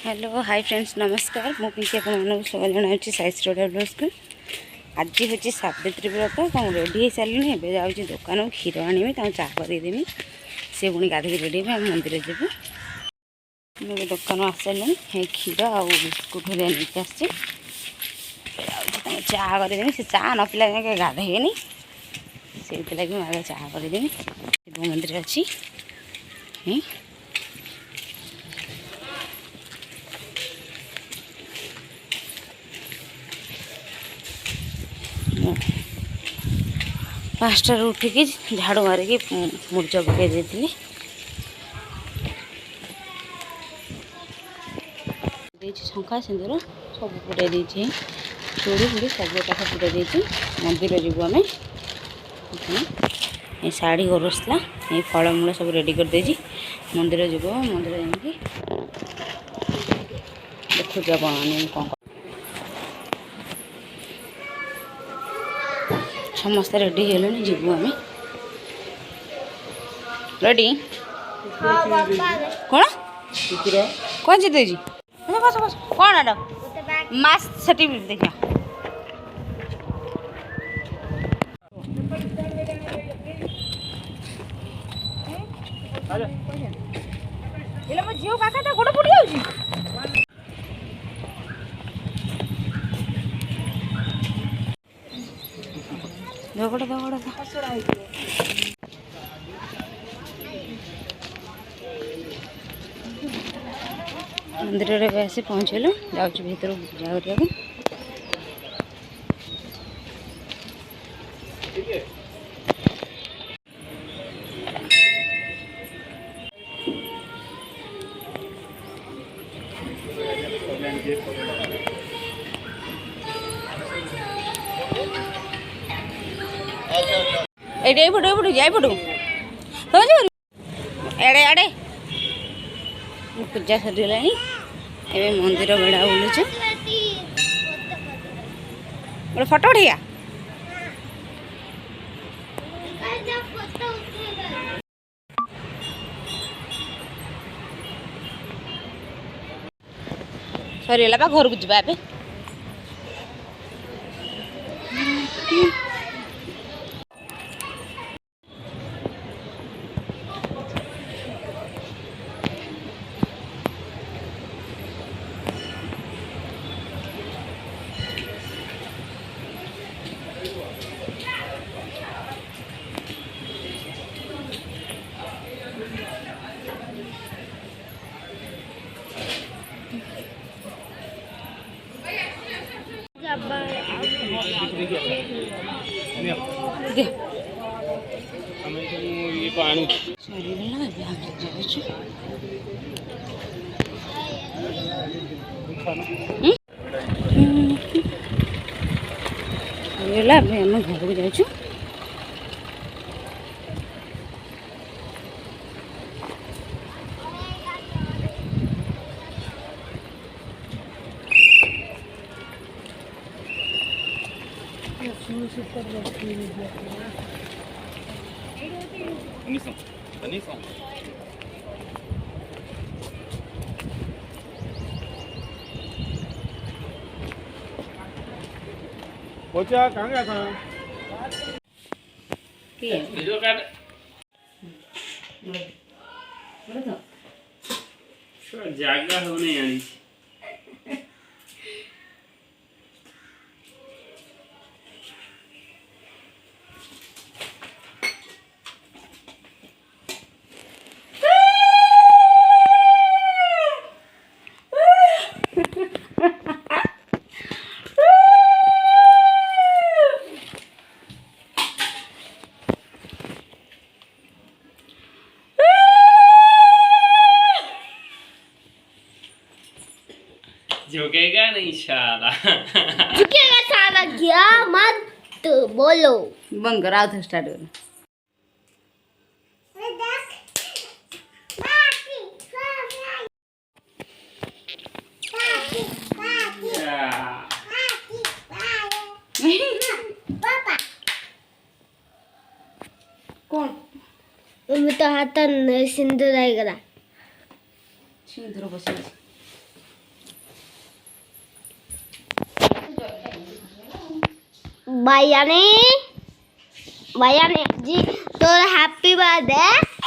Hello hi friends नमस्कार मु पिंकी आपन सब जन साइज ब्लॉग्स को आज हूँ सावित्री व्रत तो रेडी हो सारे ए जाऊँ दुकान क्षीर आनी चाह करदेमी सी पुणी गाधे रेडी हम मंदिर जीव मुझे दुकान आसारे क्षीर आ बिस्कुट नहीं आसी चाह करदेमी से चाह न पिला जाए गाधेनि से लगे चाह करदेमी शिव मंदिर अच्छी पाँचटार उठिकी झाड़ू मारिकी मुर्जा पकई देती शंखा सिंदूर सब पुराई देती चूड़ी फुड़ी सब पाख पुराई देती मंदिर जीव आम ये शाढ़ी गरसला ये फलमूल सब रेडी कर देती मंदिर जीव मंदिर जाकि देखुच कौन समस्त रेडी है जीवु आम रेडी कौन कौन जीते बस बस कौन आड़ मास सर्टिफिकेट देखा मो झील पाखा गोड़ फुटी जाऊँगी दगड़ दगड़ मंदिर में आसी पहुँचलु जाऊँ भीतर पूजा करा एपटू जापटू एड़े आड़े पूजा सरीगला ए मंदिर बेढ़ा बुलुचु गोटे फटो उठैया सरीगला घर को जावा ए आम घर को जाऊँ बच्चा कहाँ गया था? वीडियो काट। जागा होने यानी। झुकेगा नहीं साला झुकेगा साला क्या मत बोलो बंद करा उधर स्टार्ट करो कौन तो हाथ सिंदूर आएगा सिंदूर बस भैया ने जी तो हैप्पी बर्थडे